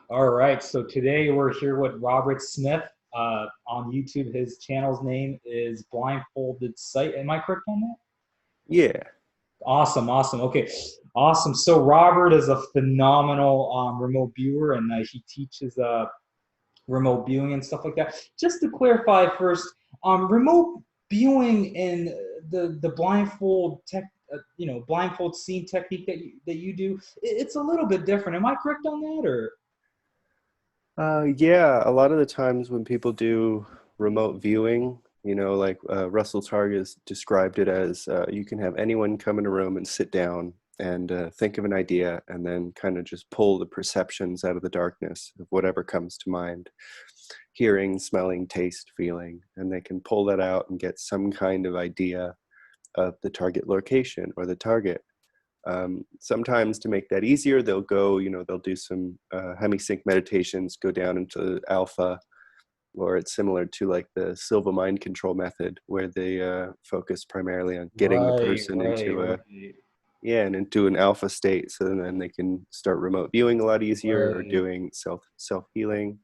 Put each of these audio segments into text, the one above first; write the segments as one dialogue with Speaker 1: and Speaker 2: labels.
Speaker 1: All right, so today we're here with Robert Smith on YouTube. His channel's name is Blindfolded Sight. Am I correct on that?
Speaker 2: Yeah.
Speaker 1: Awesome, awesome. Okay, awesome. So Robert is a phenomenal remote viewer, and he teaches remote viewing and stuff like that. Just to clarify first, remote viewing and the blindfold tech, blindfold scene technique that you do, it's a little bit different. Am I correct on that, or?
Speaker 2: Yeah, a lot of the times when people do remote viewing, like Russell Targ has described it as you can have anyone come in a room and sit down and think of an idea and then kind of just pull the perceptions out of the darkness of whatever comes to mind, hearing, smelling, taste, feeling, and they can pull that out and get some kind of idea of the target location or the target. Sometimes to make that easier, they'll do some hemisync meditations, go down into alpha, or it's similar to like the Silva mind control method, where they focus primarily on getting the
Speaker 1: Right,
Speaker 2: person
Speaker 1: right,
Speaker 2: into
Speaker 1: right.
Speaker 2: and into an alpha state, so then they can start remote viewing a lot easier or
Speaker 1: Right,
Speaker 2: doing self healing.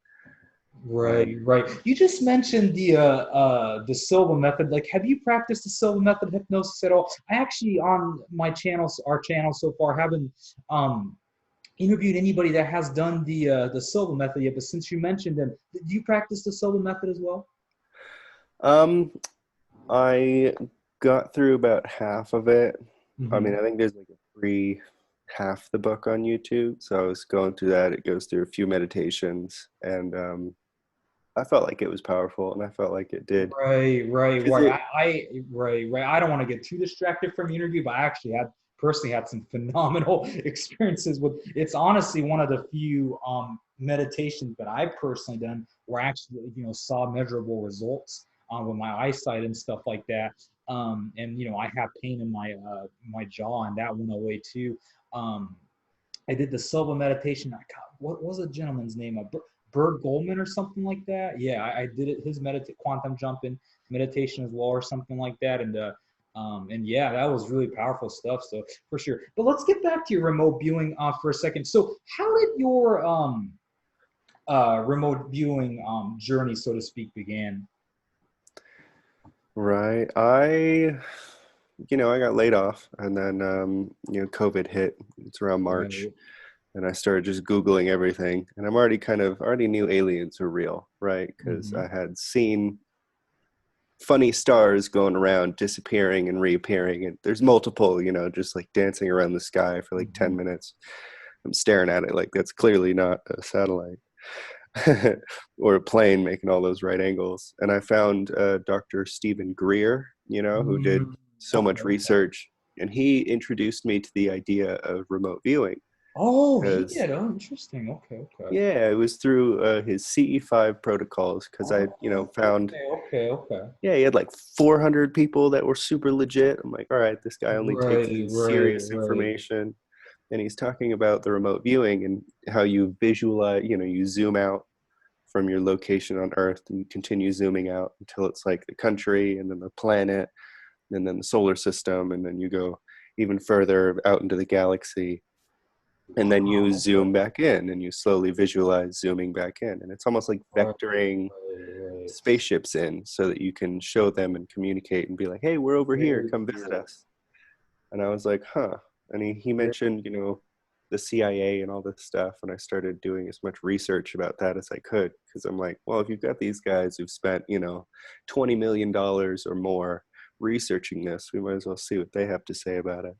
Speaker 1: right, right. You just mentioned the Silva method. Like, have you practiced the Silva method of hypnosis at all? I actually on my channel, our channel so far, haven't um interviewed anybody that has done the Silva method yet. But since you mentioned them, do you practice the Silva method as well?
Speaker 2: Um, I got through about half of it. I mean,
Speaker 1: Hmm.
Speaker 2: I think there's like a free half the book on YouTube. So I was going through that. It goes through a few meditations, and I felt like it was powerful, and I felt like it did.
Speaker 1: Right, right,
Speaker 2: Because
Speaker 1: right.
Speaker 2: it,
Speaker 1: Right, right. I don't want to get too distracted from the interview, but I actually had personally had some phenomenal experiences with. It's honestly one of the few meditations that I've personally done where I actually saw measurable results with my eyesight and stuff like that. And I have pain in my jaw, and that went away too. Um, I did the Silva meditation. What was the gentleman's name? Bert Goldman or something like that. Yeah, I did it. His quantum jumping meditation as well, or something like that. And yeah, that was really powerful stuff. So for sure. But let's get back to your remote viewing for a second. So how did your remote viewing journey, so to speak, begin?
Speaker 2: right, I got laid off, and then COVID hit. It's around March,
Speaker 1: Right.
Speaker 2: and I started just Googling everything, and I'm already knew aliens were real, right? Because
Speaker 1: Mm-hmm.
Speaker 2: I had seen funny stars going around disappearing and reappearing, and there's multiple, just like dancing around the sky for like
Speaker 1: Mm-hmm.
Speaker 2: 10 minutes. I'm staring at it like that's clearly not a satellite or a plane making all those right angles. And I found Dr. Stephen Greer, who did
Speaker 1: Mm,
Speaker 2: so
Speaker 1: okay,
Speaker 2: much
Speaker 1: okay.
Speaker 2: research, and he introduced me to the idea of remote viewing.
Speaker 1: Oh, he
Speaker 2: Because
Speaker 1: did. Oh, interesting. Okay, okay.
Speaker 2: yeah, it was through his CE5 protocols, because I
Speaker 1: Oh,
Speaker 2: found,
Speaker 1: okay, okay, okay.
Speaker 2: yeah, he had like 400 people that were super legit. I'm like, all right, this guy only takes
Speaker 1: Right,
Speaker 2: in
Speaker 1: right,
Speaker 2: serious
Speaker 1: right.
Speaker 2: information. And he's talking about the remote viewing and how you visualize, you zoom out from your location on Earth and you continue zooming out until it's like the country and then the planet and then the solar system. And then you go even further out into the galaxy. And then you
Speaker 1: Wow, okay.
Speaker 2: zoom back in and you slowly visualize zooming back in. And it's almost like
Speaker 1: Right,
Speaker 2: vectoring
Speaker 1: right, right.
Speaker 2: spaceships in so that you can show them and communicate and be like, hey, we're over here,
Speaker 1: Very
Speaker 2: come visit
Speaker 1: cool.
Speaker 2: us. And I was like, huh. And he
Speaker 1: Very,
Speaker 2: mentioned, the CIA and all this stuff. And I started doing as much research about that as I could. Because I'm like, well, if you've got these guys who've spent, $20 million or more researching this, we might as well see what they have to say about it.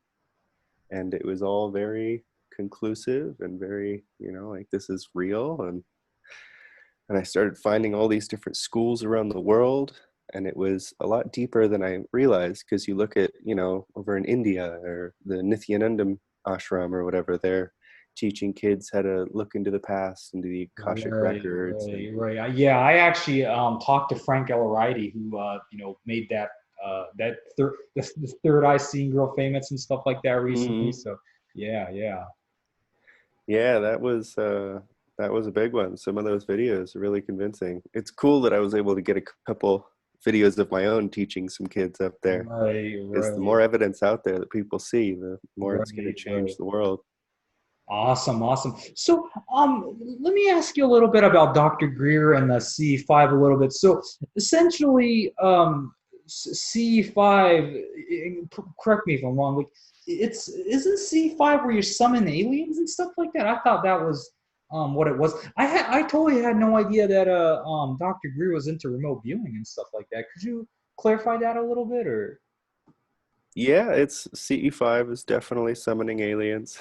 Speaker 2: And it was all very conclusive and very, like this is real. And I started finding all these different schools around the world. And it was a lot deeper than I realized, because you look at, over in India or the Nithyanandam ashram or whatever, they're teaching kids how to look into the past, into the Akashic
Speaker 1: right,
Speaker 2: records. And
Speaker 1: right, right. Yeah, I actually talked to Frank Elleride, who made that the third eye seeing girl famous and stuff like that recently.
Speaker 2: Mhm.
Speaker 1: So yeah, yeah.
Speaker 2: Yeah, that was a big one. Some of those videos are really convincing. It's cool that I was able to get a couple videos of my own teaching some kids up there.
Speaker 1: Right,
Speaker 2: Is the
Speaker 1: right,
Speaker 2: more evidence out there that people see, the more it's going to
Speaker 1: right, right.
Speaker 2: change the world.
Speaker 1: Awesome, awesome. So, let me ask you a little bit about Dr. Greer and the C5 a little bit. So, essentially, C5, correct me if I'm wrong, like it's isn't C5 where you summon aliens and stuff like that? I thought that was what it was. I totally had no idea that Dr. Greer was into remote viewing and stuff like that. Could you clarify that a little bit, or?
Speaker 2: Yeah, it's CE5 is definitely summoning aliens.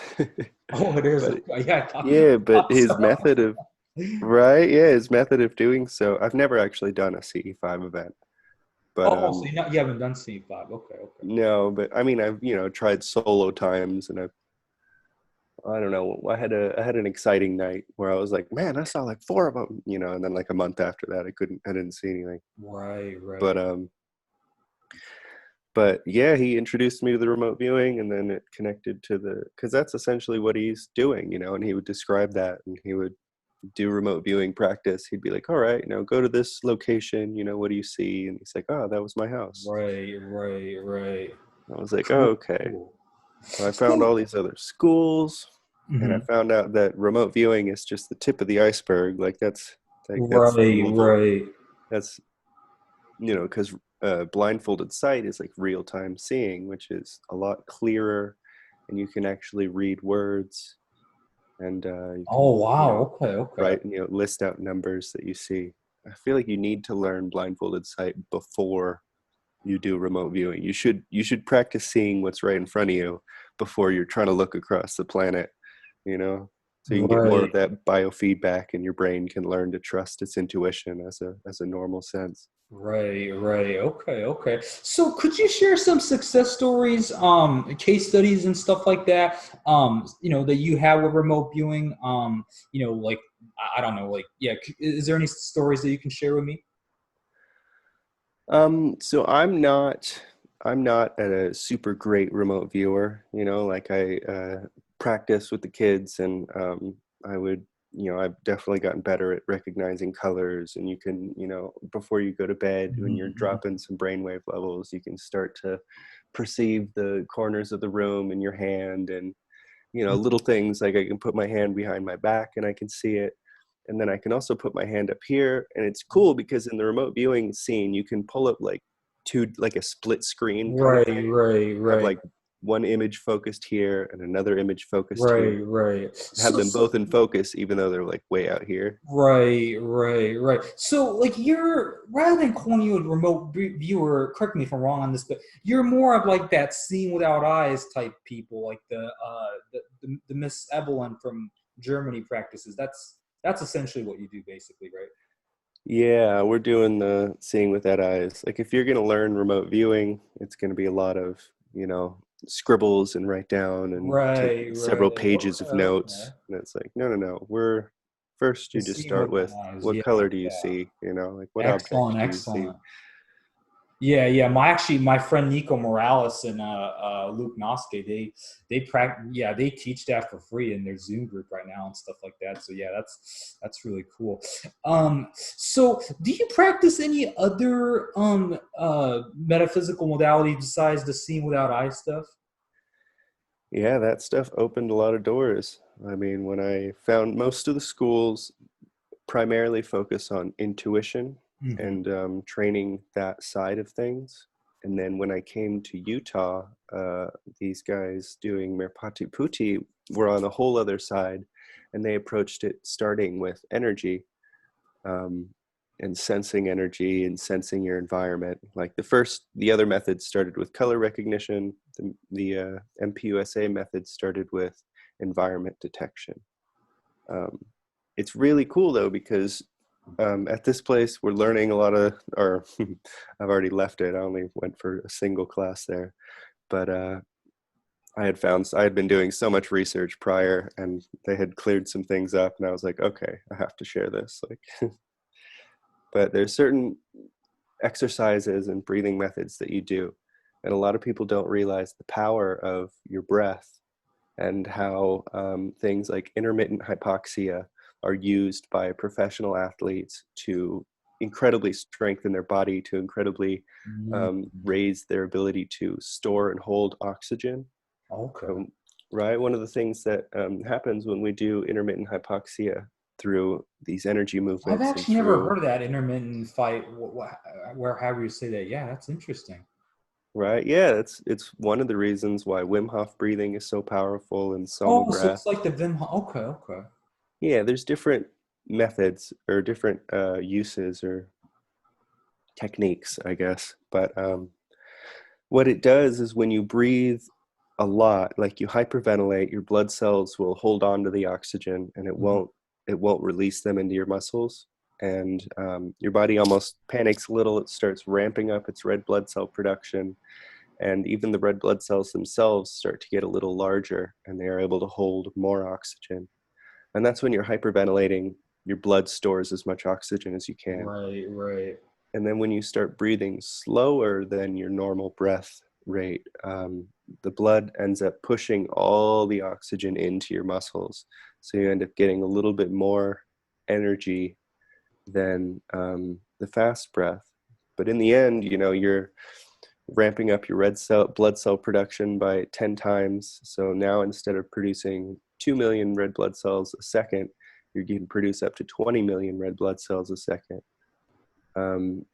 Speaker 1: Oh, it is.
Speaker 2: But
Speaker 1: Okay. Yeah,
Speaker 2: yeah,
Speaker 1: I
Speaker 2: but
Speaker 1: thought
Speaker 2: his
Speaker 1: so.
Speaker 2: method of right, yeah, his method of doing so. I've never actually done a CE5 event, but
Speaker 1: Oh, so you haven't done C5. Okay, okay.
Speaker 2: no, but I mean I've, tried solo times and I don't know, I had an exciting night where I was like, man, I saw like four of them, and then like a month after that I didn't see anything.
Speaker 1: Right,
Speaker 2: But
Speaker 1: right.
Speaker 2: yeah, he introduced me to the remote viewing, and then it connected to because that's essentially what he's doing, and he would describe that, and he would do remote viewing practice. He'd be like, all right, go to this location, what do you see? And he's like, oh, that was my house.
Speaker 1: Right, right, right.
Speaker 2: I was like, oh,
Speaker 1: Cool,
Speaker 2: okay.
Speaker 1: cool.
Speaker 2: So I found
Speaker 1: So,
Speaker 2: all these other schools, and I
Speaker 1: mhm.
Speaker 2: found out that remote viewing is just the tip of the iceberg. That's the
Speaker 1: Right,
Speaker 2: level.
Speaker 1: right,
Speaker 2: That's because blindfolded sight is like real time seeing, which is a lot clearer, and you can actually read words, and you
Speaker 1: oh
Speaker 2: can
Speaker 1: wow, okay, okay.
Speaker 2: write, list out numbers that you see. I feel like you need to learn blindfolded sight before you do remote viewing. You should practice seeing what's right in front of you before you're trying to look across the planet, you know, so you can get more
Speaker 1: Right.
Speaker 2: of that biofeedback, and your brain can learn to trust its intuition as a normal sense.
Speaker 1: Right, right. Okay, okay. So could you share some success stories, case studies and stuff like that, that you have with remote viewing? Like I don't know, like yeah, is there any stories that you can share with me?
Speaker 2: So I'm not a super great remote viewer, like I practice with the kids, and I would, I've definitely gotten better at recognizing colors, and you can, before you go to bed, when you're
Speaker 1: Mhm,
Speaker 2: dropping some brainwave levels, you can start to perceive the corners of the room in your hand, and little things like I can put my hand behind my back and I can see it. And then I can also put my hand up here. And it's cool because in the remote viewing scene, you can pull up like like a split screen kind of
Speaker 1: right,
Speaker 2: thing.
Speaker 1: right,
Speaker 2: Have
Speaker 1: right,
Speaker 2: like one image focused here and another image focused
Speaker 1: right,
Speaker 2: here.
Speaker 1: right.
Speaker 2: Have
Speaker 1: So,
Speaker 2: them
Speaker 1: so
Speaker 2: both in focus, even though they're like way out here.
Speaker 1: right, right, right. So, like, you're rather than calling you a remote viewer, correct me if I'm wrong on this, but you're more of like that seeing without eyes type people, like the Miss Evelyn from Germany practices. That's essentially what you do, basically, right?
Speaker 2: Yeah, we're doing the seeing with that eyes. Like if you're going to learn remote viewing, it's going to be a lot of, scribbles and write down and take
Speaker 1: Right,
Speaker 2: several
Speaker 1: right.
Speaker 2: pages
Speaker 1: Okay,
Speaker 2: of
Speaker 1: okay.
Speaker 2: notes. And it's like, no, no, no. We're first
Speaker 1: The
Speaker 2: you just
Speaker 1: seeing
Speaker 2: start
Speaker 1: with the
Speaker 2: with
Speaker 1: eyes.
Speaker 2: what
Speaker 1: Yeah,
Speaker 2: color do you
Speaker 1: yeah.
Speaker 2: see? Like what objects
Speaker 1: Excellent,
Speaker 2: do you see?
Speaker 1: excellent. Yeah, yeah. My friend Nico Morales and Luke Noske, they practice. Yeah, they teach that for free in their Zoom group right now and stuff like that. So yeah, that's really cool. So do you practice any other metaphysical modalities besides the seeing without eye stuff?
Speaker 2: Yeah, that stuff opened a lot of doors. I mean, when I found most of the schools primarily focus on intuition
Speaker 1: Hmm.
Speaker 2: and training that side of things. And then when I came to Utah, these guys doing Merpati Putti were on a whole other side, and they approached it starting with energy, um, and sensing energy and sensing your environment. Like the other methods started with color recognition. The MPUSA method started with environment detection. Um, it's really cool though because at this place we're learning a lot of, or I've already left it. I only went for a single class there, but I had been doing so much research prior, and they had cleared some things up, and I was like, okay, I have to share this. Like, but there's certain exercises and breathing methods that you do, and a lot of people don't realize the power of your breath, and how things like intermittent hypoxia are used by professional athletes to incredibly strengthen their body, to incredibly
Speaker 1: Hmm.
Speaker 2: raise their ability to store and hold oxygen.
Speaker 1: Okay.
Speaker 2: So, right? One of the things that happens when we do intermittent hypoxia through these energy
Speaker 1: I've
Speaker 2: movements and
Speaker 1: actually never
Speaker 2: through,
Speaker 1: heard of that intermittent fight. Where however you say that. Yeah, that's interesting.
Speaker 2: right? Yeah, it's one of the reasons why Wim Hof breathing is so powerful and Soma
Speaker 1: Oh, so
Speaker 2: breath.
Speaker 1: it's like the Vim. Okay, okay.
Speaker 2: Yeah, there's different methods or different uses or techniques, I guess. But what it does is when you breathe a lot, like you hyperventilate, your blood cells will hold on to the oxygen and
Speaker 1: Mhm.
Speaker 2: it won't release them into your muscles. And your body almost panics a little. It starts ramping up its red blood cell production. And even the red blood cells themselves start to get a little larger and they are able to hold more oxygen. And that's when you're hyperventilating, your blood stores as much oxygen as you can.
Speaker 1: Right, right.
Speaker 2: And then when you start breathing slower than your normal breath rate, the blood ends up pushing all the oxygen into your muscles. So you end up getting a little bit more energy than the fast breath. But in the end, you know, you're ramping up your blood cell production by 10 times. So now instead of producing 2 million red blood cells a second, you can produce up to 20 million red blood cells a second.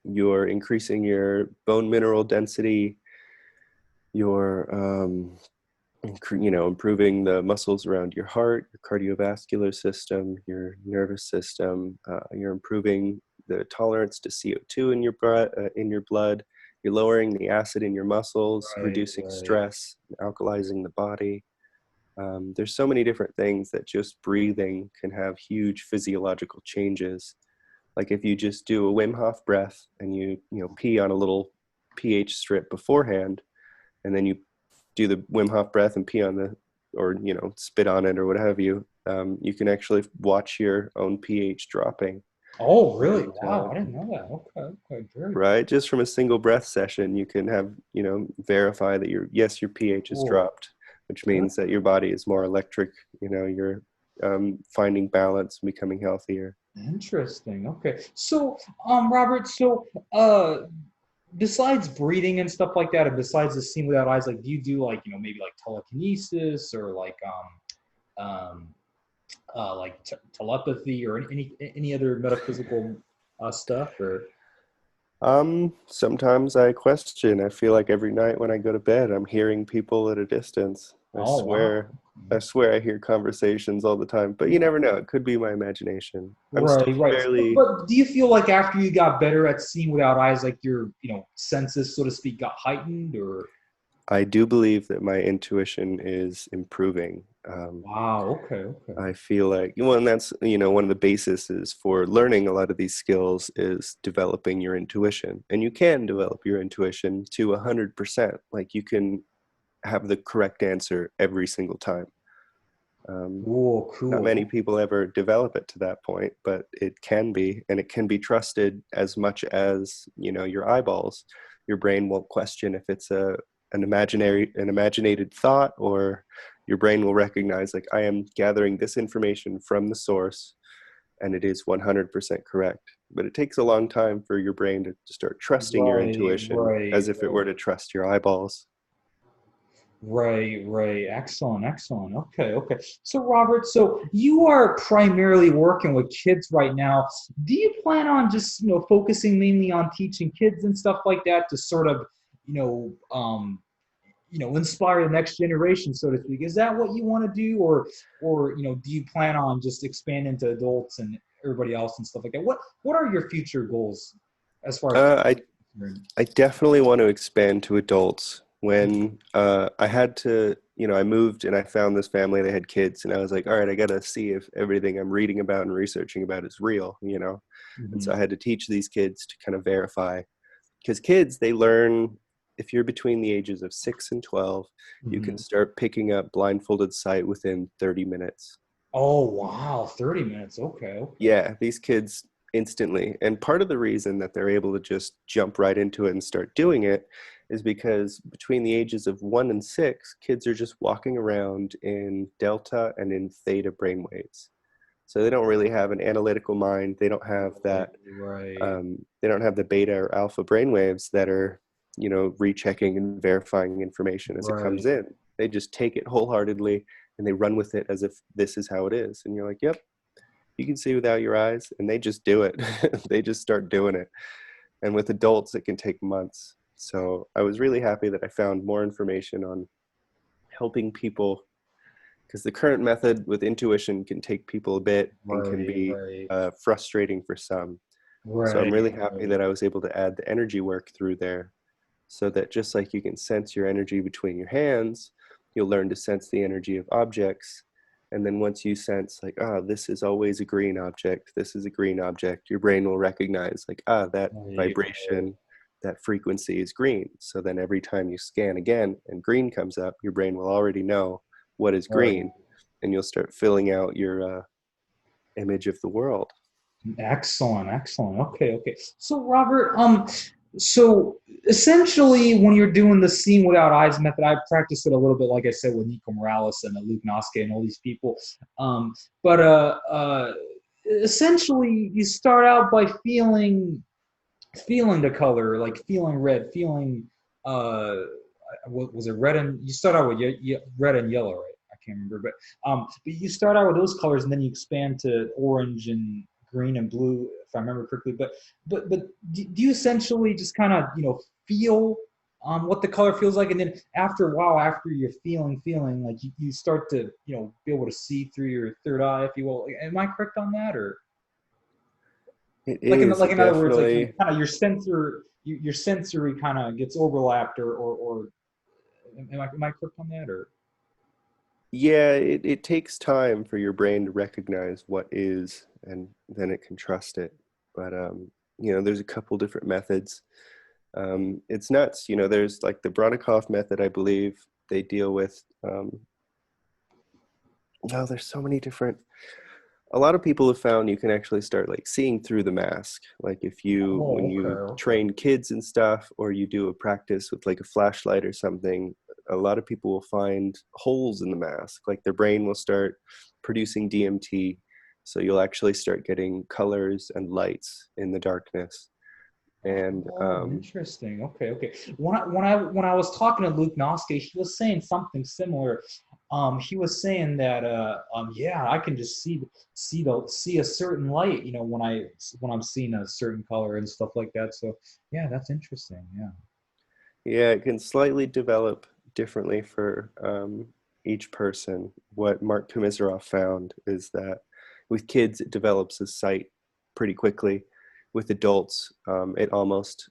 Speaker 2: You're increasing your bone mineral density. You're, improving the muscles around your heart, your cardiovascular system, your nervous system. You're improving the tolerance to CO2 in your blood. You're lowering the acid in your muscles,
Speaker 1: Right,
Speaker 2: reducing
Speaker 1: right.
Speaker 2: stress, alkalizing the body. There's so many different things that just breathing can have huge physiological changes. Like if you just do a Wim Hof breath and you pee on a little pH strip beforehand, and then you do the Wim Hof breath and pee on or spit on it or what have you, you can actually watch your own pH dropping
Speaker 1: Oh, really?
Speaker 2: over
Speaker 1: Wow, I
Speaker 2: time.
Speaker 1: didn't know that. Okay, okay, very
Speaker 2: Right, just from a single breath session, you can have verify that your pH is
Speaker 1: cool.
Speaker 2: dropped, which means that your body is more electric. You're finding balance and becoming healthier.
Speaker 1: Interesting. Okay. So, Robert, besides breathing and stuff like that, and besides the seeing without eyes, like, do you do like, maybe like telekinesis or um, like telepathy or any other metaphysical stuff or?
Speaker 2: Sometimes I question. I feel like every night when I go to bed, I'm hearing people at a distance. I
Speaker 1: Oh, wow.
Speaker 2: swear, I swear I hear conversations all the time, but you never know. It could be my imagination. I'm still
Speaker 1: Right, right.
Speaker 2: fairly,
Speaker 1: But do you feel like after you got better at seeing without eyes, like your, senses, so to speak, got heightened or?
Speaker 2: I do believe that my intuition is improving.
Speaker 1: Wow, okay, okay.
Speaker 2: I feel like, well, and that's, one of the bases is for learning a lot of these skills is developing your intuition. And you can develop your intuition to 100%. Like you can have the correct answer every single time.
Speaker 1: Cool,
Speaker 2: Not many
Speaker 1: cool.
Speaker 2: people ever develop it to that point, but it can be, and it can be trusted as much as, your eyeballs. Your brain won't question if it's an imaginated thought, or your brain will recognize like I am gathering this information from the source and it is 100% correct. But it takes a long time for your brain to start trusting your
Speaker 1: Right,
Speaker 2: intuition
Speaker 1: right,
Speaker 2: as if it were
Speaker 1: right.
Speaker 2: to trust your eyeballs.
Speaker 1: Right, right. Excellent, excellent. Okay, okay. So, Robert, so you are primarily working with kids right now. Do you plan on just, focusing mainly on teaching kids and stuff like that to sort of, you know, um, inspire the next generation, so to speak? Is that what you want to do, or do you plan on just expanding to adults and everybody else and stuff like that? What are your future goals as far as?
Speaker 2: Uh, I I definitely want to expand to adults. When I had to, I moved and I found this family that had kids, and I was like, all right, I got to see if everything I'm reading about and researching about is real. And so
Speaker 1: Mhm.
Speaker 2: I had to teach these kids to kind of verify, because kids, they learn, if you're between the ages of 6 and 12, you can
Speaker 1: Mhm.
Speaker 2: start picking up blindfolded sight within 30 minutes.
Speaker 1: Oh, wow, 30 minutes. Okay, okay.
Speaker 2: Yeah, these kids instantly. And part of the reason that they're able to just jump right into it and start doing it is because between the ages of 1 and 6, kids are just walking around in delta and in theta brainwaves. So they don't really have an analytical mind. They don't have
Speaker 1: Right,
Speaker 2: that.
Speaker 1: right,
Speaker 2: They don't have the beta or alpha brainwaves that are, rechecking and verifying information as it comes
Speaker 1: right.
Speaker 2: in. They just take it wholeheartedly and they run with it as if this is how it is. And you're like, yep, you can see without your eyes. And they just do it. They just start doing it. And with adults, it can take months. So I was really happy that I found more information on helping people, because the current method with intuition can take people a bit and can be frustrating for some. So I'm really happy that I was able to add the energy work through there, so that just like you can sense your energy between your hands, you'll learn to sense the energy of objects. And then once you sense like, this is always a green object, this is a green object, your brain will recognize like, that vibration, that frequency is green. So then every time you scan again and green comes up, your brain will already know what is green, and you'll start filling out your image of the world.
Speaker 1: Excellent. Okay. So Robert, so essentially when you're doing the seeing without eyes method, I've practiced it a little bit, like I said, with Nico Morales and Luke Noske and all these people. But essentially you start out by feeling the color, like feeling red, feeling what was it, red and you start out with red and yellow, right? I can't remember, but you start out with those colors and then you expand to orange and green and blue, if I remember correctly. But do you essentially just kind of feel what the color feels like, and then after a while, after you're feeling like you start to be able to see through your third eye, if you will? Am I correct on that, or?
Speaker 2: It
Speaker 1: Like
Speaker 2: is
Speaker 1: in other words, like
Speaker 2: definitely.
Speaker 1: kind of your sensory kind of gets overlapped, or am I correct on that, or?
Speaker 2: Yeah, it takes time for your brain to recognize what is, and then it can trust it. But there's a couple different methods. It's nuts. There's like the Brodikoff method, I believe. They deal with. There's so many different. A lot of people have found you can actually start like seeing through the mask. Like when you train kids and stuff, or you do a practice with like a flashlight or something, a lot of people will find holes in the mask. Like their brain will start producing DMT. So you'll actually start getting colors and lights in the darkness. And
Speaker 1: Interesting. Okay. When I was talking to Luke Noske, he was saying something similar. He was saying that yeah, I can just see a certain light, when I'm seeing a certain color and stuff like that. So yeah, that's interesting.
Speaker 2: yeah, it can slightly develop differently for each person. What Mark Komisarov found is that with kids, it develops a sight pretty quickly. With adults, it almost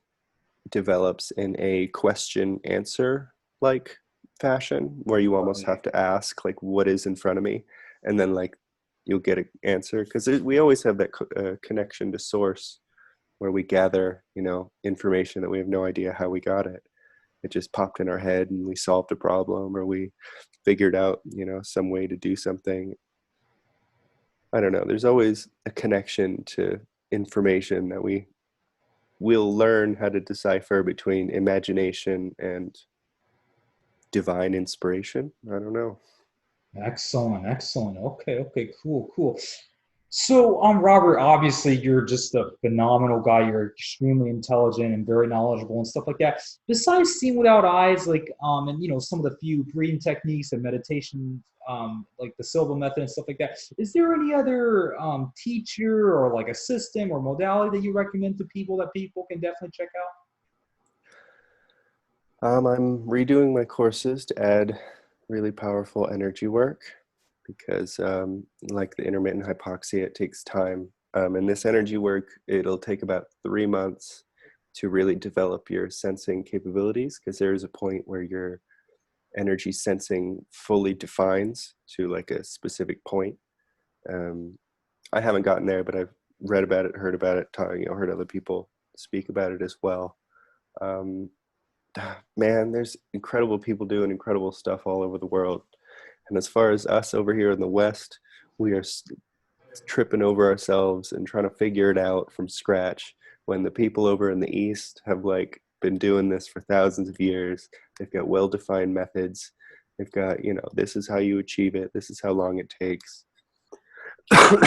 Speaker 2: develops in a question answer like fashion, where you almost have to ask like, what is in front of me, and then like you'll get an answer, because we always have that connection to source, where we gather information that we have no idea how we got it. It just popped in our head and we solved a problem, or we figured out some way to do something. I don't know, there's always a connection to information that we'll learn how to decipher between imagination and divine inspiration. I don't know.
Speaker 1: Excellent. Okay, cool. So, Robert, obviously you're just a phenomenal guy. You're extremely intelligent and very knowledgeable and stuff like that. Besides seeing without eyes, like, and some of the few breathing techniques and meditation, like the Silva method and stuff like that, is there any other teacher or like a system or modality that you recommend to people that people can definitely check out?
Speaker 2: I'm redoing my courses to add really powerful energy work, because like the intermittent hypoxia, it takes time. And this energy work, it'll take about 3 months to really develop your sensing capabilities, because there is a point where your energy sensing fully defines to like a specific point. I haven't gotten there, but I've read about it, heard about it, heard other people speak about it as well. Man, there's incredible people doing incredible stuff all over the world. And as far as us over here in the West, we are tripping over ourselves and trying to figure it out from scratch, when the people over in the East have like been doing this for thousands of years. They've got well-defined methods. They've got, this is how you achieve it. This is how long it takes. It's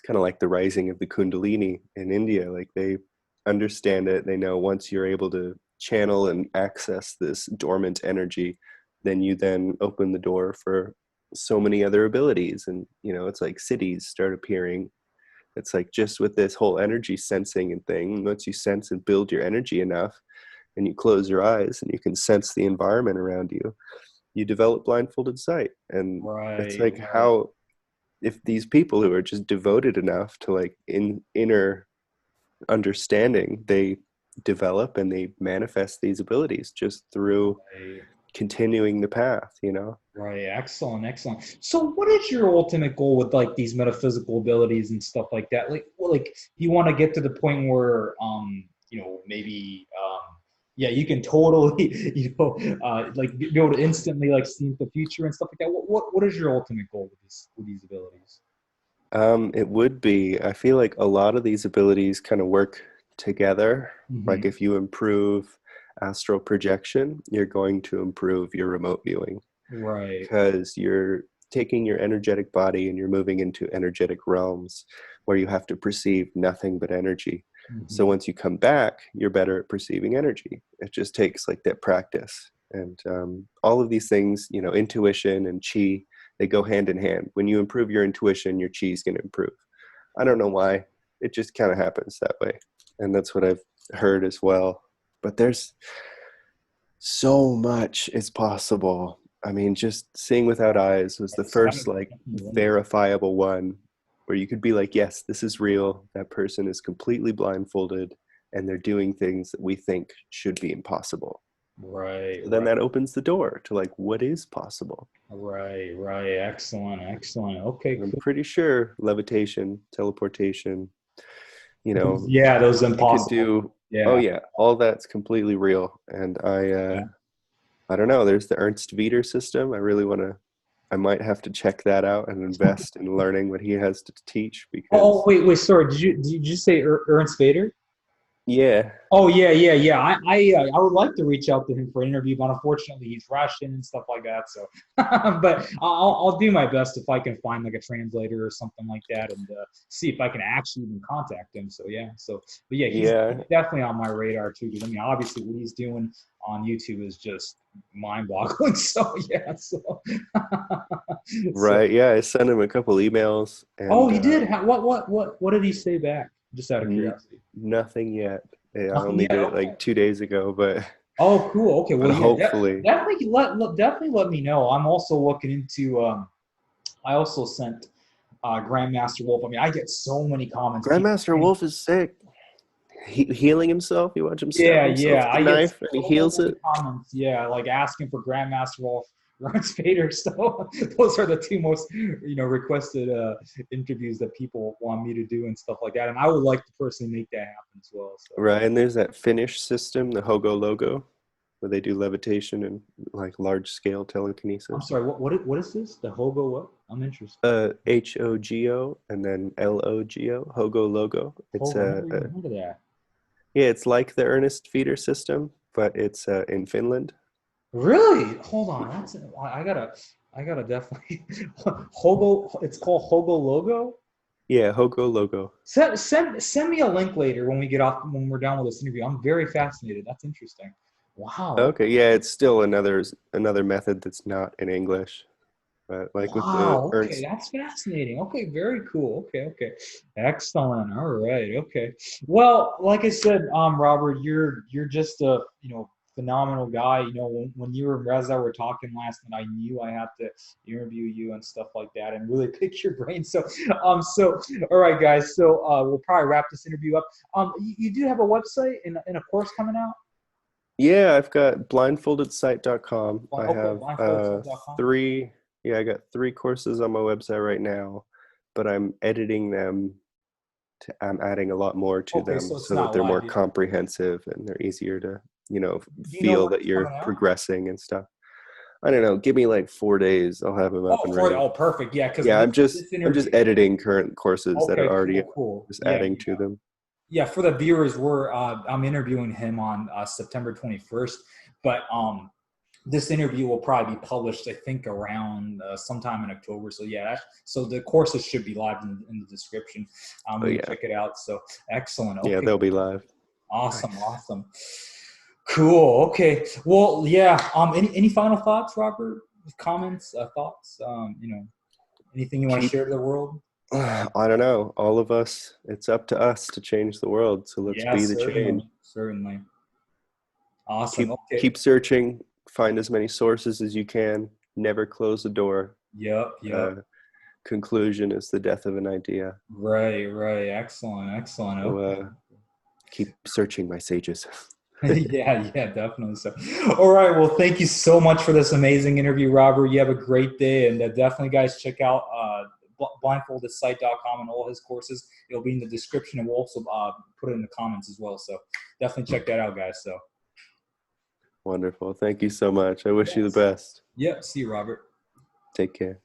Speaker 2: kind of like the rising of the Kundalini in India. Like they understand it. They know once you're able to channel and access this dormant energy, then you then open the door for so many other abilities. And, you know, it's like cities start appearing. It's like just with this whole energy sensing and thing, once you sense and build your energy enough and you close your eyes and you can sense the environment around you, you develop blindfolded sight. And it's like how, if these people who are just devoted enough to like inner understanding, they develop and they manifest these abilities just through continuing the path, you know?
Speaker 1: Right. Excellent. Excellent. So what is your ultimate goal with like these metaphysical abilities and stuff like that? Like, well, like you want to get to the point where, you know, maybe, yeah, you can totally, you know, like be able to instantly like see the future and stuff like that. What is your ultimate goal with these abilities?
Speaker 2: It would be, I feel like a lot of these abilities kind of work together. Like if you improve astral projection, you're going to improve your remote viewing.
Speaker 1: Right.
Speaker 2: Because you're taking your energetic body and you're moving into energetic realms where you have to perceive nothing but energy. So once you come back, you're better at perceiving energy. It just takes like that practice. And all of these things, you know, intuition and chi, they go hand in hand. When you improve your intuition, your chi is going to improve. I don't know why. It just kind of happens that way. And that's what I've heard as well. But there's so much is possible. I mean, just seeing without eyes was the first like verifiable one where you could be like, yes, this is real. That person is completely blindfolded and they're doing things that we think should be impossible.
Speaker 1: Right.
Speaker 2: So then that opens the door to like what is possible.
Speaker 1: Right. Excellent. Okay,
Speaker 2: I'm
Speaker 1: cool.
Speaker 2: pretty sure levitation, teleportation, you know,
Speaker 1: Yeah, those
Speaker 2: you
Speaker 1: impossible.
Speaker 2: could do.
Speaker 1: Yeah.
Speaker 2: Oh yeah, all that's completely real. And I don't know. There's the Ernst Wieder system. I might have to check that out and invest in learning what he has to teach because.
Speaker 1: Oh wait, sorry. Did you say Ernst Vader?
Speaker 2: Yeah.
Speaker 1: Oh yeah. I would like to reach out to him for an interview, but unfortunately he's Russian and stuff like that. So, but I'll do my best if I can find like a translator or something like that, and see if I can actually even contact him. So yeah. But yeah, he's definitely on my radar too. Because I mean, obviously what he's doing on YouTube is just mind-boggling. So yeah.
Speaker 2: Right. Yeah. I sent him a couple emails. And,
Speaker 1: oh, you did? What did he say back? Just out of curiosity.
Speaker 2: Nothing yet. I only did it like 2 days ago, but.
Speaker 1: Oh, cool. Okay. Well, yeah,
Speaker 2: hopefully.
Speaker 1: definitely let me know. I'm also looking into. I also sent Grandmaster Wolf. I mean, I get so many comments.
Speaker 2: Grandmaster Wolf is sick. Healing himself. You watch him stab himself with the knife and he heals it.
Speaker 1: Comments, yeah, like asking for Grandmaster Wolf, Ernst Vader. So those are the two most requested interviews that people want me to do and stuff like that. And I would like to personally make that happen as well. So.
Speaker 2: Right, and there's that Finnish system, the Hogo Logo, where they do levitation and like large scale telekinesis.
Speaker 1: I'm sorry, what is this? The Hogo what? I'm interested.
Speaker 2: Hogo and then Logo, Hogo Logo. It's
Speaker 1: heard of that.
Speaker 2: Yeah, it's like the Ernst Feeder system, but it's in Finland.
Speaker 1: Really? Hold on. I gotta definitely Hogo. It's called Hogo Logo.
Speaker 2: Yeah, Hogo Logo.
Speaker 1: Send me a link later when we're done with this interview. I'm very fascinated. That's interesting. Wow.
Speaker 2: Okay, yeah, it's still another method that's not in English. But like with the
Speaker 1: Ernst. Okay, that's fascinating. Okay, very cool. Okay. Excellent. All right. Okay. Well, like I said, Robert, you're just a phenomenal guy. When you and Reza were talking last night, I knew I had to interview you and stuff like that and really pick your brain. So all right, guys. So we'll probably wrap this interview up. You do have a website and a course coming out?
Speaker 2: Yeah, I've got blindfoldedsite.com.
Speaker 1: Okay,
Speaker 2: I have 3. Yeah, I got 3 courses on my website right now, but I'm editing them. I'm adding a lot more to them so that they're more comprehensive and they're easier to, feel that you're progressing and stuff. I don't know. Give me like 4 days. I'll have them up and ready.
Speaker 1: Oh, perfect. Yeah, because
Speaker 2: I'm just editing current courses that are already
Speaker 1: cool.
Speaker 2: Just adding to them.
Speaker 1: Yeah, for the viewers, I'm interviewing him on September 21st, but this interview will probably be published, I think, around sometime in October. So yeah, so the courses should be live in the description. Check it out. So excellent. Okay.
Speaker 2: Yeah, they'll be live.
Speaker 1: Awesome. Cool. Okay. Well, yeah. Any final thoughts, Robert? Comments, thoughts? Anything you want to
Speaker 2: Keep,
Speaker 1: share to the world?
Speaker 2: I don't know, all of us, it's up to us to change the world. So let's
Speaker 1: Yeah,
Speaker 2: be the change.
Speaker 1: certainly. Certainly. Awesome.
Speaker 2: Keep,
Speaker 1: Okay.
Speaker 2: keep searching, find as many sources as you can, never close the door.
Speaker 1: Yep. Yep.
Speaker 2: Uh, Conclusion is the death of an idea.
Speaker 1: Right. Right. Excellent. Excellent.
Speaker 2: So
Speaker 1: Okay.
Speaker 2: keep searching, my sages.
Speaker 1: Yeah, yeah, definitely so. All right, well, thank you so much for this amazing interview, Robert. You have a great day, and definitely, guys, check out blindfoldedsite.com and all his courses. It'll be in the description, and we'll also put it in the comments as well. So definitely check that out, guys. So
Speaker 2: Wonderful. Thank you so much. I wish you the
Speaker 1: yes.
Speaker 2: best.
Speaker 1: Yep. See you, Robert.
Speaker 2: Take care.